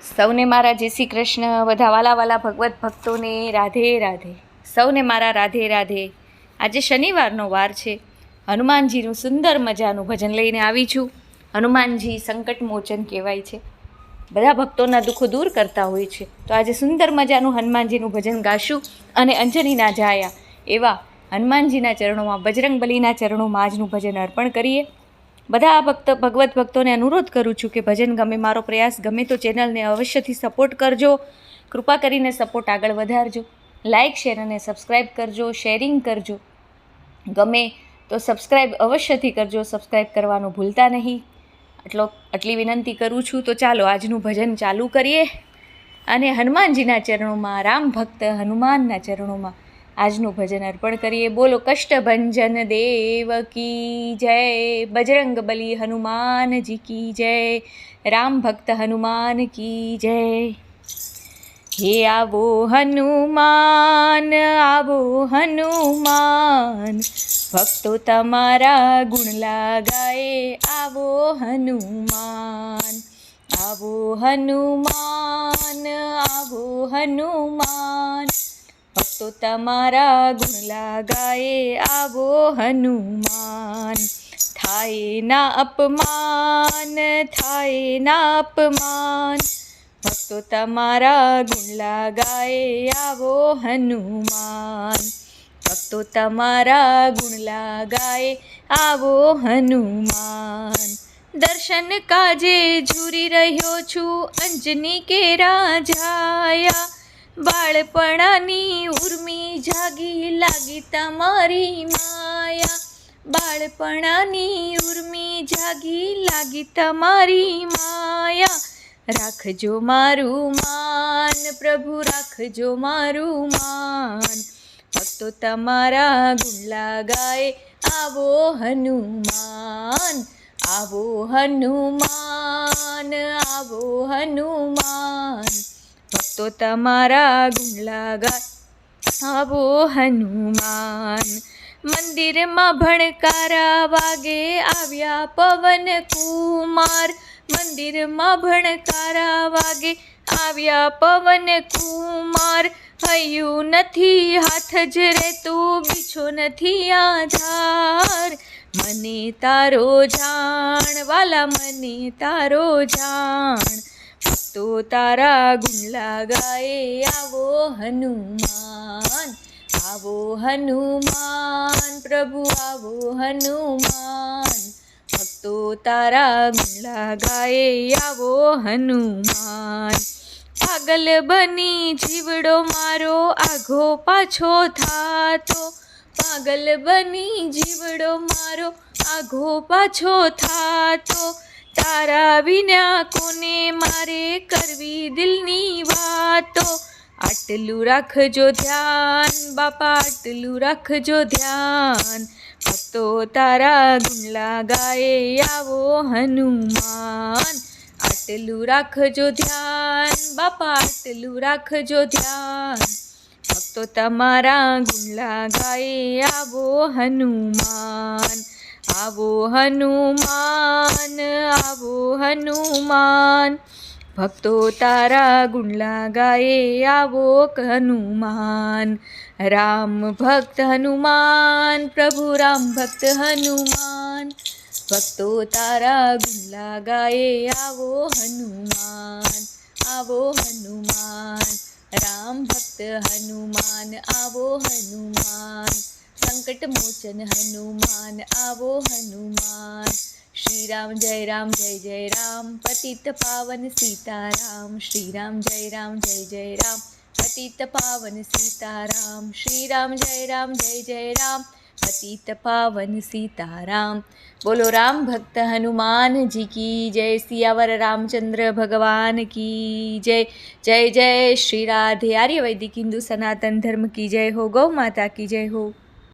સૌને મારા જય શ્રી કૃષ્ણ. બધા વાલા વાલા ભગવત ભક્તોને રાધે રાધે. સૌને મારા રાધે રાધે. આજે શનિવારનો વાર છે. હનુમાનજીનું સુંદર મજાનું ભજન લઈને આવી છું. હનુમાનજી સંકટ મોચન કહેવાય છે. બધા ભક્તોના દુઃખો દૂર કરતા હોય છે. તો આજે સુંદર મજાનું હનુમાનજીનું ભજન ગાશું અને અંજનીના જાયા એવા હનુમાનજીના ચરણોમાં, બજરંગબલીના ચરણોમાં આજનું ભજન અર્પણ કરીએ. બધા ભગવત ભક્તોને અનુરોધ કરું છું કે ભજન ગમે, મારો પ્રયાસ ગમે તો ચેનલને અવશ્યથી સપોર્ટ કરજો. કૃપા કરીને સપોર્ટ આગળ વધારજો. લાઇક, શેર અને સબસ્ક્રાઈબ કરજો, શેરિંગ કરજો. ગમે તો સબસ્ક્રાઈબ અવશ્યથી કરજો, સબસ્ક્રાઈબ કરવાનું ભૂલતા નહીં. આટલી વિનંતી કરું છું. તો ચાલો આજનું ભજન ચાલુ કરીએ અને હનુમાનજીના ચરણોમાં, રામ ભક્ત હનુમાનના ચરણોમાં આજનું ભજન અર્પણ કરીએ. બોલો કષ્ટભંજન દેવ કી જય, બજરંગબલી હનુમાનજી કી જય, રામ ભક્ત હનુમાન કી જય. હે આવો હનુમાન, આવો હનુમાન, ભક્તો તમારા ગુણ લાગાએ. આવો હનુમાન, આવો હનુમાન, આવો હનુમાન, ભક્તો તમારા ગુણ લાગાએ. આવો હનુમાન, થાય ના અપમાન, થાય ના અપમાન, ભક્તો તમારા ગુણ લાગાએ. આવો હનુમાન, ભક્તો તમારા ગુણ લાગાએ. આવો હનુમાન, દર્શન કાજે ઝૂરી રહ્યો છું, અંજની કેરા જાયા. બાળપણાની ઉર્મી જાગી, લાગી તમારી માયા. બાળપણાની ઉર્મી જાગી, લાગી તમારી માયા. રાખજો મારું માન પ્રભુ, રાખજો મારું માન, ભક્તો તમારા ગુણ લાગાએ. આવો હનુમાન, આવો હનુમાન, આવો હનુમાન, ભક્તો તમારા ગુણ લાગાય. આવો હનુમાન, મંદિરમાં ભણકારા વાગે, આવ્યા પવન કુમાર. મંદિરમાં ભણકારા વાગે, આવ્યા પવન કુમાર. હૈયું નથી હાથ જ રેતું, બીછો નથી આધાર. મને તારો જાણ વાલા, મને તારો જાણ, ભક્તો તારા ગુણ લાગાએ. આવો હનુમાન, આવો હનુમાન, પ્રભુ આવો હનુમાન, ભક્તો તારા ગુણ લાગાએ. આવો હનુમાન, પાગલ બની જીવડો મારો, આઘો પાછો થાતો. પાગલ બની જીવડો મારો, આઘો પાછો થાતો. તારા વિના કોને મારે કરવી દિલની વાતો. આટલું રાખજો ધ્યાન બાપા, આટલું રાખજો ધ્યાન, ભક્તો તારા ગુણ લાગાએ. આવો હનુમાન, આટલું રાખજો ધ્યાન બાપા, આટલું રાખજો ધ્યાન, ભક્તો તમારા ગુણ લાગાએ. આવો હનુમાન, આવો હનુમાન, આવો હનુમાન, ભક્તો તારા ગુણ લાગાએ. આવો હનુમાન, રામ ભક્ત હનુમાન, પ્રભુ રામ ભક્ત હનુમાન, ભક્તો તારા ગુણ લાગાએ. આવો હનુમાન, આવો હનુમાન, રામ ભક્ત હનુમાન. આવો હનુમાન, સંકટ મોચન હનુમાન. આવો હનુમાન, શ્રી રામ જય રામ જય જય રામ, પતિત પાવન સીતારામ. શ્રી રામ જય રામ જય જય રામ, પતિત પાવન સીતારામ. શ્રી રામ જય રામ જય જય રામ, પતિત પાવન સીતારામ. બોલો રામ ભક્ત હનુમાનજી કી જય, સિયાવર રામચંદ્ર ભગવાન કી જય. જય જય શ્રી રાધે. આર્ય વૈદિક હિન્દુ સનાતન ધર્મ કી જય હો. ગૌ માતા કી જય હો.